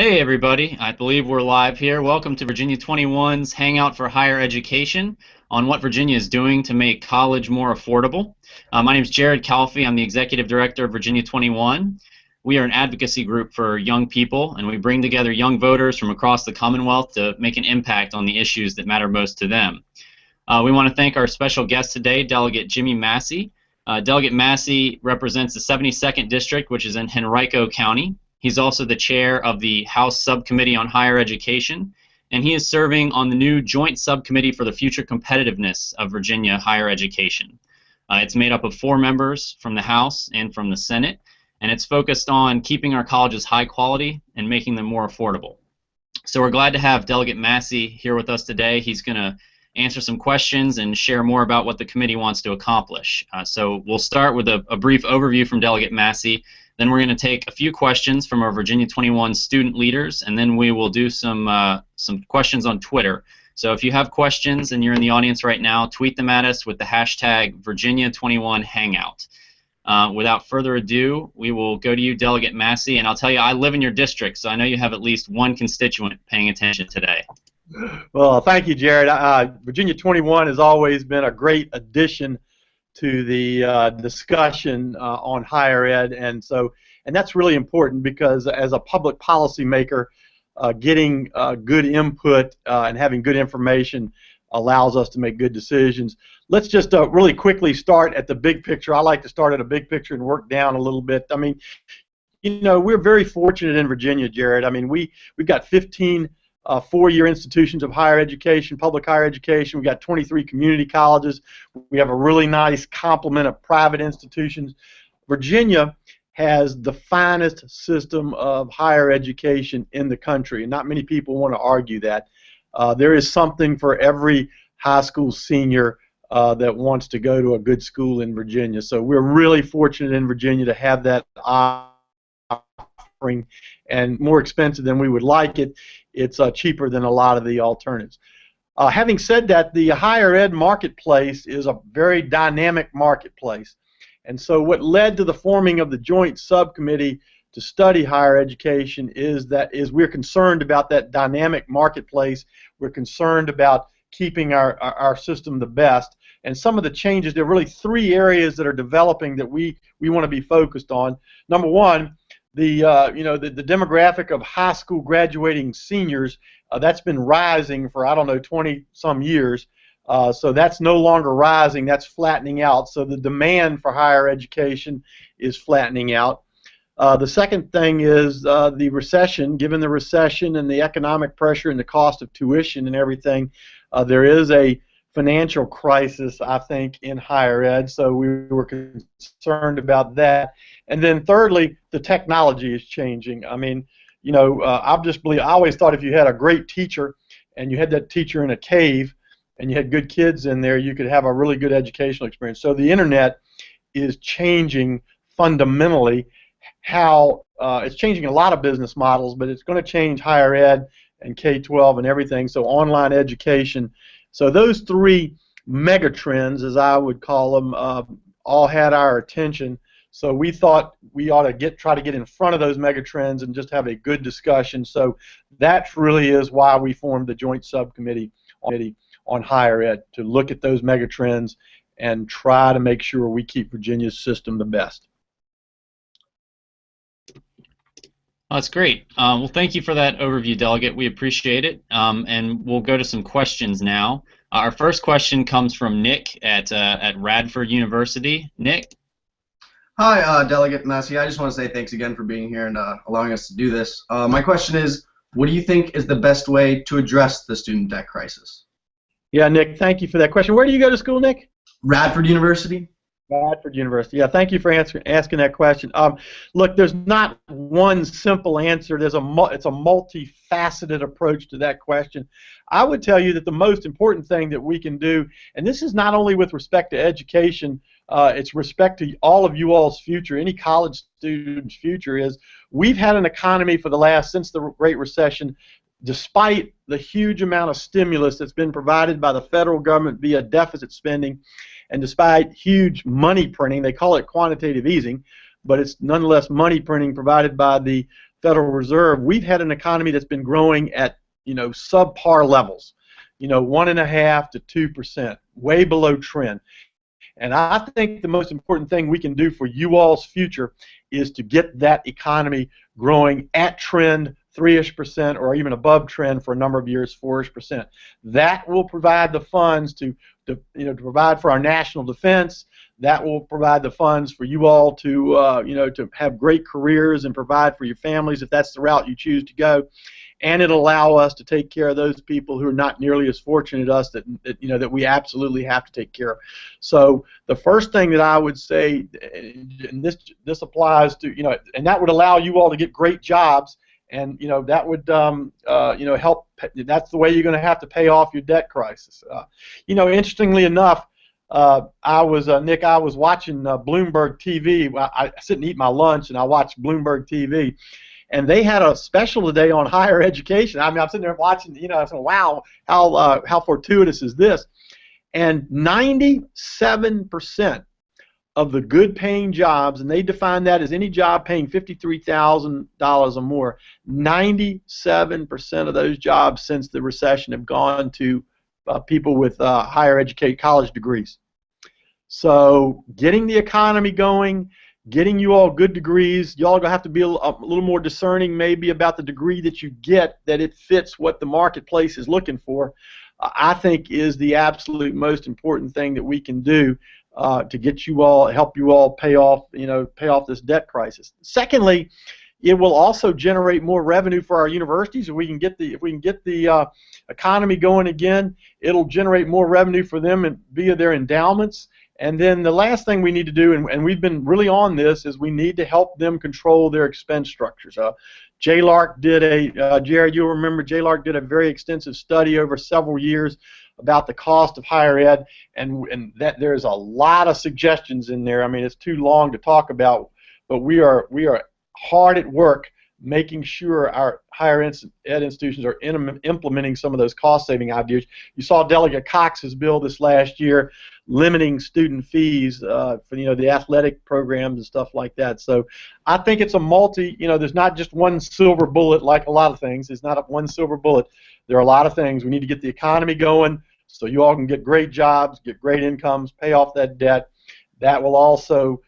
Hey everybody, I believe we're live here. Welcome to Virginia 21's Hangout for Higher Education on what Virginia is doing to make college more affordable. My name is Jared Calfee. I'm the Executive Director of Virginia 21. We are an advocacy group for young people, and we bring together young voters from across the Commonwealth to make an impact on the issues that matter most to them. We want to thank our special guest today, Delegate Jimmie Massie. Delegate Massie represents the 72nd District, which is in Henrico County. He's also the chair of the House Subcommittee on Higher Education, and he is serving on the new Joint Subcommittee for the Future Competitiveness of Virginia Higher Education. It's made up of 4 members from the House and from the Senate, and it's focused on keeping our colleges high quality and making them more affordable. So we're glad to have Delegate Massie here with us today. He's going to answer some questions and share more about what the committee wants to accomplish. So we'll start with a brief overview from Delegate Massie. Then we're going to take a few questions from our Virginia 21 student leaders, and then we will do some questions on Twitter. So if you have questions and you're in the audience right now, tweet them at us with the hashtag Virginia21Hangout. Without further ado, we will go to you, Delegate Massie, and I'll tell you, I live in your district, so I know you have at least one constituent paying attention today. Well, thank you, Jared. Virginia 21 has always been a great addition to the discussion on higher ed, and that's really important because as a public policy maker, getting good input and having good information allows us to make good decisions. Let's just really quickly start at the big picture. I like to start at a big picture and work down a little bit. I mean, you know, we're very fortunate in Virginia, Jared. I mean, we've got 15 4-year institutions of higher education, public higher education. We've got 23 community colleges. We have a really nice complement of private institutions. Virginia has the finest system of higher education in the country, and not many people want to argue that. There is something for every high school senior that wants to go to a good school in Virginia. So we're really fortunate in Virginia to have that offering, and more expensive than we would like it. It's cheaper than a lot of the alternatives. Having said that, the higher ed marketplace is a very dynamic marketplace. And so what led to the forming of the Joint Subcommittee to study higher education is we're concerned about that dynamic marketplace. We're concerned about keeping our system the best. And some of the changes, there are really 3 areas that are developing that we want to be focused on. Number one, the demographic of high school graduating seniors, that's been rising for, I don't know, 20-some years. So that's no longer rising, that's flattening out. So the demand for higher education is flattening out. The second thing is the recession. Given the recession and the economic pressure and the cost of tuition and everything, there is a financial crisis, I think, in higher ed, so we were concerned about that. And then thirdly, the technology is changing. I mean, you know, I always thought if you had a great teacher and you had that teacher in a cave and you had good kids in there, you could have a really good educational experience. So the internet is changing fundamentally how it's changing a lot of business models, but it's going to change higher ed and K-12 and everything, so online education. So those 3 mega trends, as I would call them, all had our attention. So we thought we ought to try to get in front of those mega trends and just have a good discussion. So that really is why we formed the Joint Subcommittee on higher ed, to look at those mega trends and try to make sure we keep Virginia's system the best. That's great. Well, thank you for that overview, Delegate. We appreciate it. And we'll go to some questions now. Our first question comes from Nick at Radford University. Nick? Hi, Delegate Massie. I just want to say thanks again for being here and allowing us to do this. My question is, what do you think is the best way to address the student debt crisis? Yeah, Nick, thank you for that question. Where do you go to school, Nick? Radford University. Radford University. Yeah, thank you for asking that question. Look, there's not one simple answer. It's a multifaceted approach to that question. I would tell you that the most important thing that we can do, and this is not only with respect to education, it's respect to all of you all's future, any college student's future, is we've had an economy since the Great Recession, despite the huge amount of stimulus that's been provided by the federal government via deficit spending, and despite huge money printing. They call it quantitative easing, but it's nonetheless money printing provided by the Federal Reserve, we've had an economy that's been growing at, subpar levels, 1.5% to 2%, way below trend. And I think the most important thing we can do for you all's future is to get that economy growing at trend, 3-ish%, or even above trend for a number of years, 4-ish%. That will provide the funds to provide for our national defense. That will provide the funds for you all to to have great careers and provide for your families if that's the route you choose to go. And it'll allow us to take care of those people who are not nearly as fortunate as us that we absolutely have to take care of. So the first thing that I would say, and this applies to, and that would allow you all to get great jobs, and that would help. That's the way you're going to have to pay off your debt crisis. Interestingly enough, I was watching Bloomberg TV. I sit and eat my lunch, and I watch Bloomberg TV. And they had a special today on higher education. I mean, I'm sitting there watching, I said, wow, how fortuitous is this? And 97% of the good-paying jobs, and they define that as any job paying $53,000 or more, 97% of those jobs since the recession have gone to people with higher educated college degrees. So getting the economy going, getting you all good degrees, y'all gonna have to be a little more discerning maybe about the degree that you get, that it fits what the marketplace is looking for. I think is the absolute most important thing that we can do to get you all, help you all pay off this debt crisis. Secondly, it will also generate more revenue for our universities. If we can get the economy going again, it'll generate more revenue for them via their endowments. And then the last thing we need to do, and we've been really on this, is we need to help them control their expense structures. Jared, you'll remember Jared did a very extensive study over several years about the cost of higher ed, and that there's a lot of suggestions in there. I mean, it's too long to talk about, but we are hard at work making sure our higher ed institutions are implementing some of those cost-saving ideas. You saw Delegate Cox's bill this last year limiting student fees for the athletic programs and stuff like that. So I think it's a there's not just one silver bullet like a lot of things. There's not one silver bullet. There are a lot of things. We need to get the economy going so you all can get great jobs, get great incomes, pay off that debt. That will also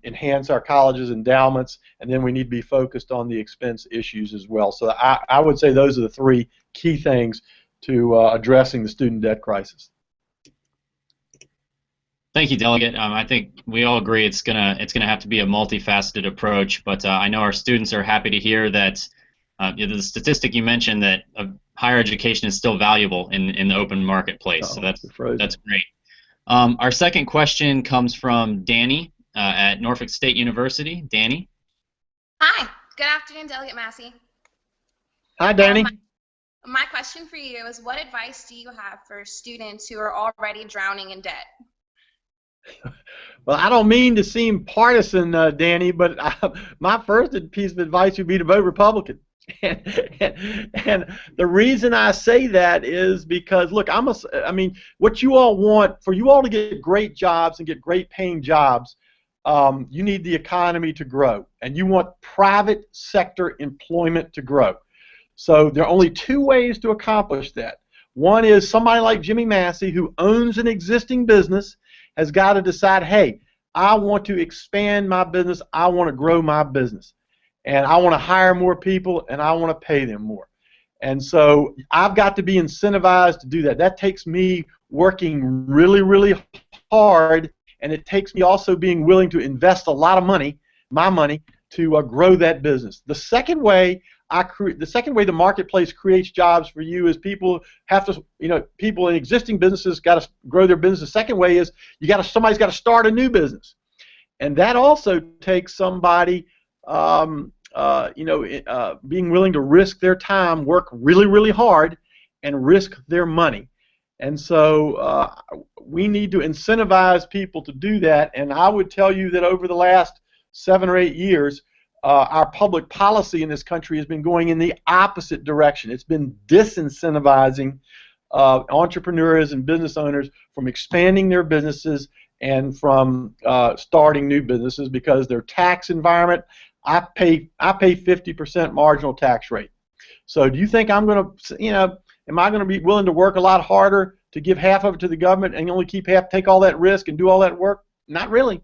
enhance our colleges' endowments, and then we need to be focused on the expense issues as well. So I would say those are the three key things to addressing the student debt crisis. Thank you, Delegate. I think we all agree it's gonna have to be a multifaceted approach, but I know our students are happy to hear that the statistic you mentioned that higher education is still valuable in the open marketplace. So that's great. Our second question comes from Danny at Norfolk State University. Danny. Hi. Good afternoon, Delegate Massie. Hi, Danny. My question for you is, what advice do you have for students who are already drowning in debt? Well, I don't mean to seem partisan, Danny, but my first piece of advice would be to vote Republican. And the reason I say that is because, look, what you all want, for you all to get great jobs and get great paying jobs, you need the economy to grow, and you want private sector employment to grow. So there are only two ways to accomplish that. One is somebody like Jimmie Massie, who owns an existing business, has got to decide, hey, I want to expand my business, I want to grow my business, and I want to hire more people, and I want to pay them more. And so I've got to be incentivized to do that. That takes me working really, really hard, and it takes me also being willing to invest a lot of money, my money, to grow that business. The second way the marketplace creates jobs for you is people have to, people in existing businesses got to grow their business. The second way is somebody's got to start a new business, and that also takes somebody, being willing to risk their time, work really, really hard, and risk their money. And so we need to incentivize people to do that. And I would tell you that over the last 7 or 8 years, our public policy in this country has been going in the opposite direction. It's been disincentivizing entrepreneurs and business owners from expanding their businesses and from starting new businesses because their tax environment, I pay 50% marginal tax rate. So do you think I'm going to, am I going to be willing to work a lot harder to give half of it to the government and only keep half, take all that risk and do all that work? Not really.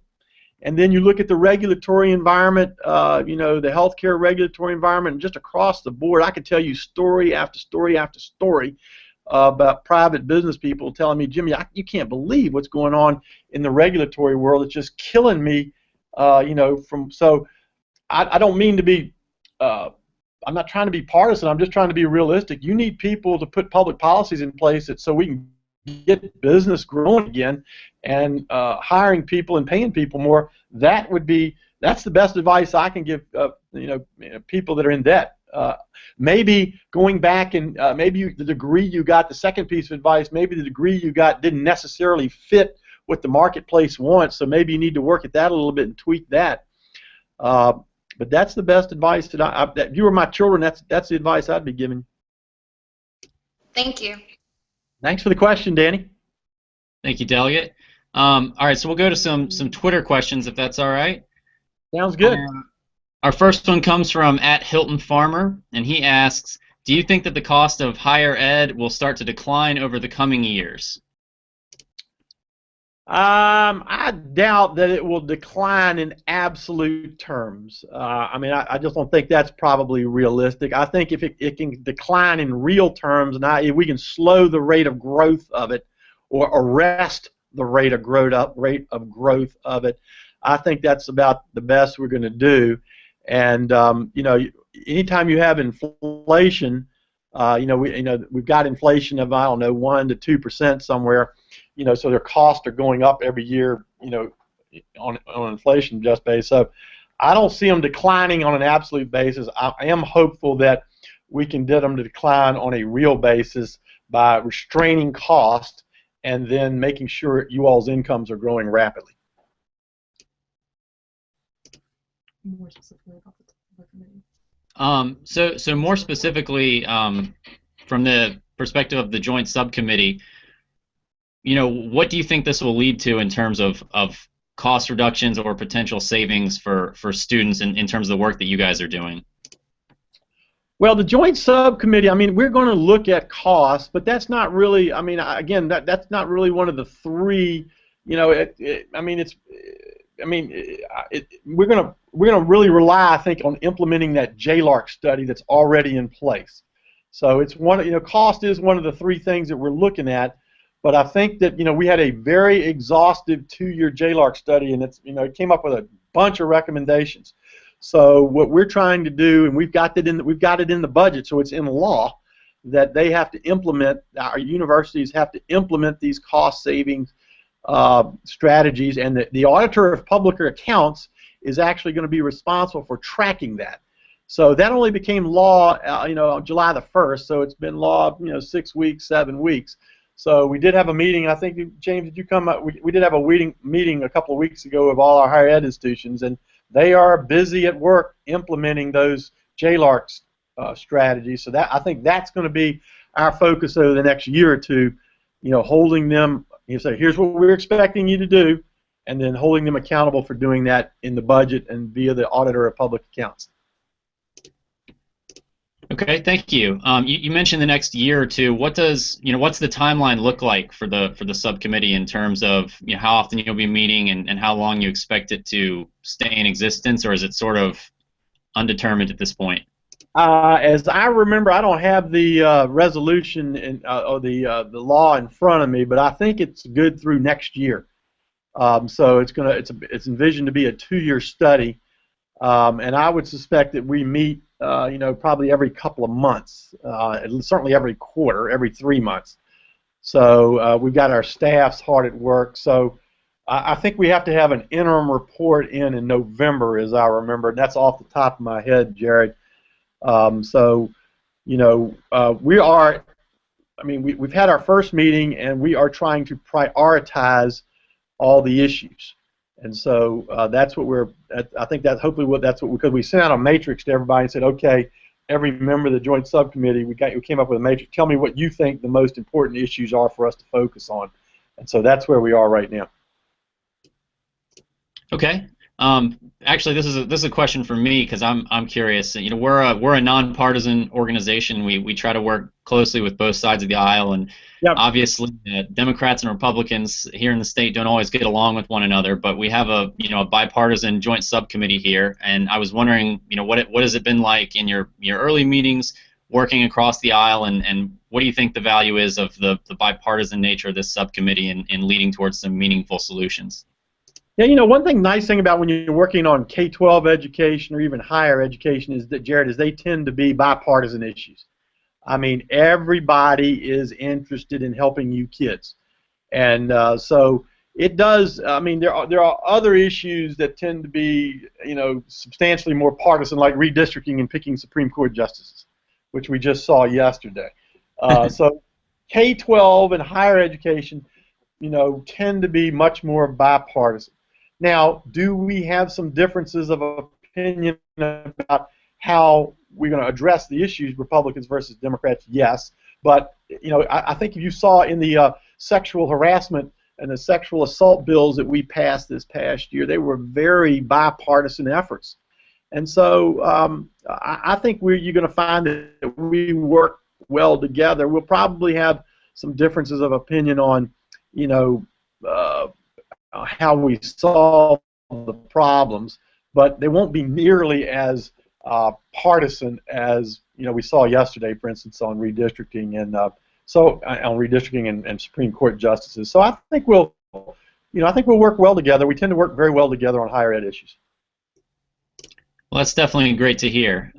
And then you look at the regulatory environment, the healthcare regulatory environment, and just across the board, I could tell you story after story after story about private business people telling me, Jimmy, you can't believe what's going on in the regulatory world. It's just killing me, So I don't mean to be, I'm not trying to be partisan. I'm just trying to be realistic. You need people to put public policies in place so we can get business growing again, and hiring people and paying people more. That's the best advice I can give people that are in debt. Maybe going back and the degree you got, the second piece of advice, maybe the degree you got didn't necessarily fit what the marketplace wants, so maybe you need to work at that a little bit and tweak that. But that's the best advice that if you were my children, that's the advice I'd be giving. Thank you. Thanks for the question, Danny. Thank you, Delegate. All right, so we'll go to some Twitter questions, if that's all right. Sounds good. Our first one comes from @HiltonFarmer, and he asks, do you think that the cost of higher ed will start to decline over the coming years? I doubt that it will decline in absolute terms. I just don't think that's probably realistic. I think if it can decline in real terms, and if we can slow the rate of growth of it or arrest the rate of growth of it, I think that's about the best we're going to do. And anytime you have inflation, we've got inflation of 1 to 2% somewhere. So their costs are going up every year, on inflation just base. So I don't see them declining on an absolute basis. I am hopeful that we can get them to decline on a real basis by restraining cost and then making sure you all's incomes are growing rapidly. More specifically about the committee. So more specifically, from the perspective of the Joint Subcommittee, what do you think this will lead to in terms of cost reductions or potential savings for students in terms of the work that you guys are doing? Well, the Joint Subcommittee, we're going to look at costs, but that's not really, again, that's not really one of the three, we're going to really rely, I think, on implementing that JLARC study that's already in place. So it's cost is one of the three things that we're looking at. But I think that we had a very exhaustive 2-year JLARC study, and it came up with a bunch of recommendations. So what we're trying to do, and we've got it in the budget, so it's in law that they have to implement. Our universities have to implement these cost savings strategies, and the auditor of public accounts is actually going to be responsible for tracking that. So that only became law, on July the 1st. So it's been law, 6 weeks, 7 weeks. So we did have a meeting. I think, James, did you come up? We did have a meeting a couple of weeks ago of all our higher ed institutions, and they are busy at work implementing those JLARC strategies. So I think that's going to be our focus over the next year or two. Holding them. Say, here's what we're expecting you to do, and then holding them accountable for doing that in the budget and via the auditor of public accounts. Okay, thank you. You mentioned the next year or two. What's the timeline look like for the subcommittee in terms of how often you'll be meeting and how long you expect it to stay in existence, or is it sort of undetermined at this point? As I remember, I don't have the resolution or the law in front of me, but I think it's good through next year. So it's envisioned to be a 2-year study, and I would suspect that we meet probably every couple of months, certainly every quarter, every 3 months. So we've got our staffs hard at work. So I think we have to have an interim report in November, as I remember, and that's off the top of my head, Jared. We are. We've had our first meeting, and we are trying to prioritize all the issues. And so that's what I think that's hopefully that's what because we sent out a matrix to everybody and said, okay, every member of the Joint Subcommittee, we came up with a matrix. Tell me what you think the most important issues are for us to focus on. And so that's where we are right now. Okay. Actually, this is a question for me because I'm curious. You know, we're a nonpartisan organization. We try to work closely with both sides of the aisle, and Yep. obviously, Democrats and Republicans here in the state don't always get along with one another. But we have a bipartisan joint subcommittee here, and I was wondering, what has it been like in your early meetings, working across the aisle, and what do you think the value is of the bipartisan nature of this subcommittee in leading towards some meaningful solutions? Yeah, one nice thing about when you're working on K-12 education or even higher education is that, Jared, is they tend to be bipartisan issues. I mean, everybody is interested in helping you kids, and so it does. I mean, there are other issues that tend to be, substantially more partisan, like redistricting and picking Supreme Court justices, which we just saw yesterday. So K-12 and higher education, tend to be much more bipartisan. Now, do we have some differences of opinion about how we're going to address the issues, Republicans versus Democrats? Yes, but I think if you saw in the sexual harassment and the sexual assault bills that we passed this past year, they were very bipartisan efforts, and so I think you're going to find that we work well together. We'll probably have some differences of opinion on, how we solve the problems, but they won't be nearly as partisan as we saw yesterday, for instance, on redistricting and and Supreme Court justices. So I think we'll work well together. We tend to work very well together on higher ed issues. Well, that's definitely great to hear.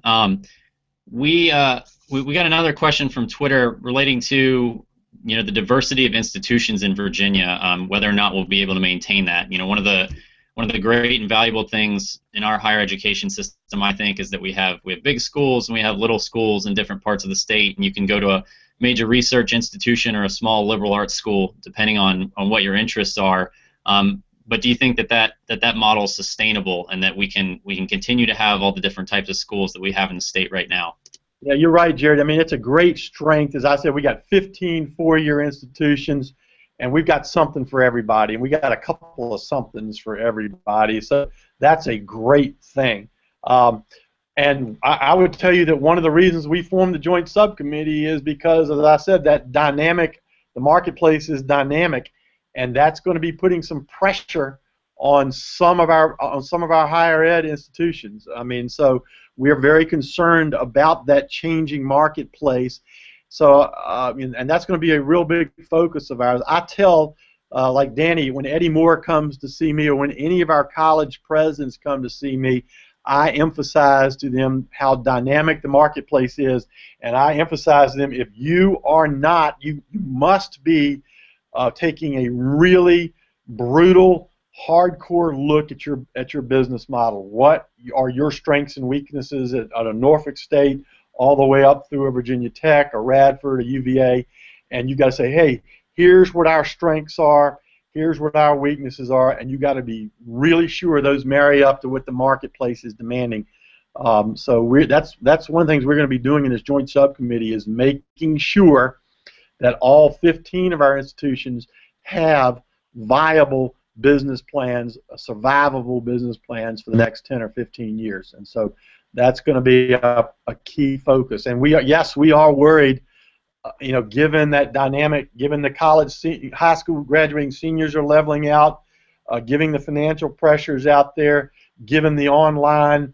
We got another question from Twitter relating to the diversity of institutions in Virginia, whether or not we'll be able to maintain that. One of the great and valuable things in our higher education system, I think, is that we have big schools and we have little schools in different parts of the state, and you can go to a major research institution or a small liberal arts school depending on what your interests are. But do you think that model is sustainable and that we can continue to have all the different types of schools that we have in the state right now? Yeah, you're right, Jared. I mean, it's a great strength. As I said, we got 15 four-year institutions, and we've got something for everybody, and we got a couple of somethings for everybody. So that's a great thing. And I would tell you that one of the reasons we formed the Joint Subcommittee is because, as I said, the marketplace is dynamic, and that's going to be putting some pressure on some of our higher ed institutions. I mean, so we're very concerned about that changing marketplace. So, and that's going to be a real big focus of ours. I tell, like Danny, when Eddie Moore comes to see me, or when any of our college presidents come to see me, I emphasize to them how dynamic the marketplace is, and I emphasize to them, if you are not, you must be taking a really brutal, hardcore look at your business model. What are your strengths and weaknesses at a Norfolk State, all the way up through a Virginia Tech, a Radford, a UVA, and you got to say, hey, here's what our strengths are, here's what our weaknesses are, and you got to be really sure those marry up to what the marketplace is demanding. So that's one of the things we're going to be doing in this joint subcommittee, is making sure that all 15 of our institutions have viable business plans, survivable business plans for the next 10 or 15 years. And so that's going to be a key focus. And we are worried, given that dynamic, given the high school graduating seniors are leveling out, given the financial pressures out there, given the online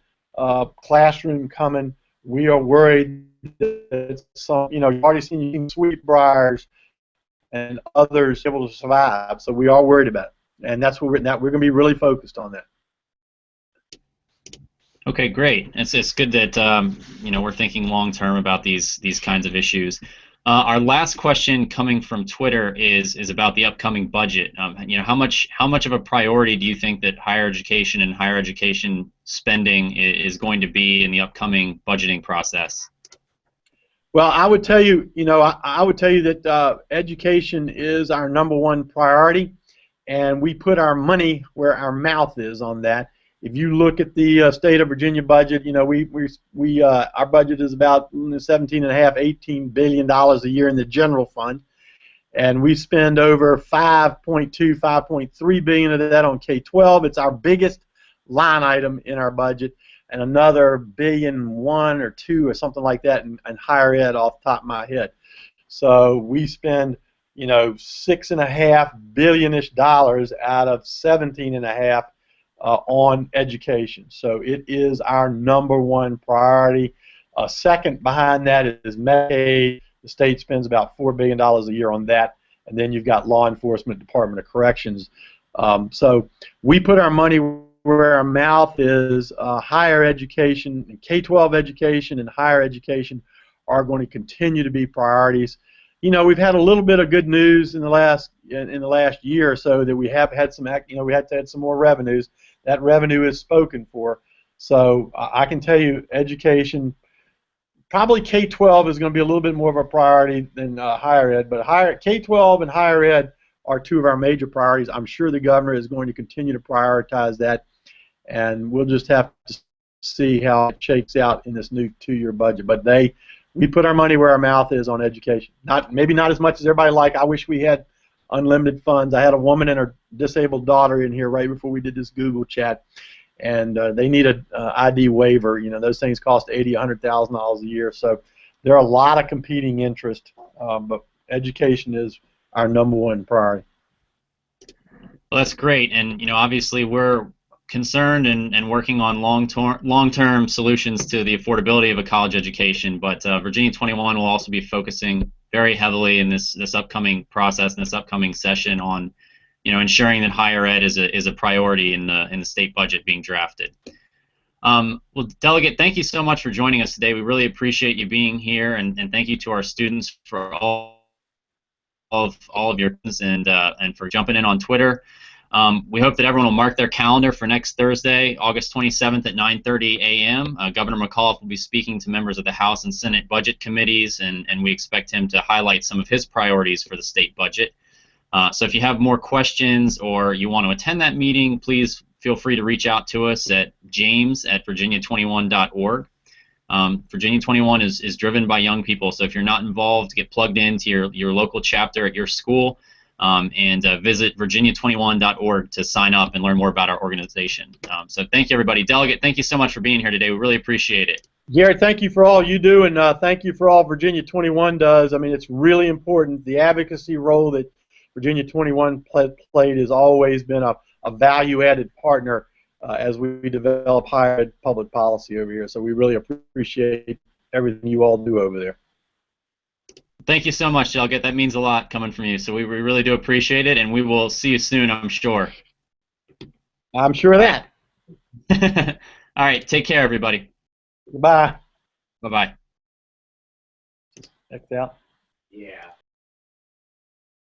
classroom coming, we are worried that some, you've already seen Sweetbriars and others able to survive. So we are worried about it. And that's what we're going to be really focused on that. Okay, great. It's good that we're thinking long term about these kinds of issues. Our last question coming from Twitter is about the upcoming budget. How much of a priority do you think that higher education and higher education spending is going to be in the upcoming budgeting process? Well, I would tell you, I would tell you that education is our #1 priority, and we put our money where our mouth is on that. If you look at the state of Virginia budget, our budget is about $17.5, $18 billion a year in the general fund, and we spend over $5.2, $5.3 billion of that on K-12. It's our biggest line item in our budget, and another $1.1 billion or $2 billion or something like that in higher ed off the top of my head. So we spend, you know, $6.5 billion-ish out of 17.5 on education. So it is our #1 priority. Second behind that is Medicaid. The state spends about $4 billion a year on that, and then you've got law enforcement, Department of Corrections. So we put our money where our mouth is. Higher education, K-12 education, and higher education are going to continue to be priorities. You know, we've had a little bit of good news in the last year or so that we have had some, you know, we had to add some more revenues. That revenue is spoken for. So I can tell you, education, probably K-12 is going to be a little bit more of a priority than higher ed, but K-12 and higher ed are two of our major priorities. I'm sure the governor is going to continue to prioritize that, and we'll just have to see how it shakes out in this new 2-year budget. But we put our money where our mouth is on education. Maybe not as much as everybody like. I wish we had unlimited funds. I had a woman and her disabled daughter in here right before we did this Google chat, and they need an ID waiver. You know, those things cost $80,000, $100,000 a year. So there are a lot of competing interests, but education is our #1 priority. Well, that's great, and you know, obviously we're concerned and working on long-term solutions to the affordability of a college education. But Virginia 21 will also be focusing very heavily in this upcoming process and this upcoming session on, you know, ensuring that higher ed is a priority in the state budget being drafted. Well, Delegate, thank you so much for joining us today. We really appreciate you being here, and thank you to our students for all of your and for jumping in on Twitter. We hope that everyone will mark their calendar for next Thursday, August 27th at 9:30 a.m. Governor McAuliffe will be speaking to members of the House and Senate budget committees, and we expect him to highlight some of his priorities for the state budget. So if you have more questions or you want to attend that meeting, please feel free to reach out to us at james@virginia21.org. Virginia 21 is driven by young people, so if you're not involved, get plugged into your local chapter at your school, and visit virginia21.org to sign up and learn more about our organization. So thank you, everybody. Delegate, thank you so much for being here today. We really appreciate it. Jared, thank you for all you do, and thank you for all Virginia 21 does. I mean, it's really important. The advocacy role that Virginia 21 played has always been a value-added partner as we develop higher ed public policy over here. So we really appreciate everything you all do over there. Thank you so much, Delegate. That means a lot coming from you. So we really do appreciate it, and we will see you soon, I'm sure. I'm sure of that. All right, take care, everybody. Goodbye. Bye-bye. Next out. Yeah.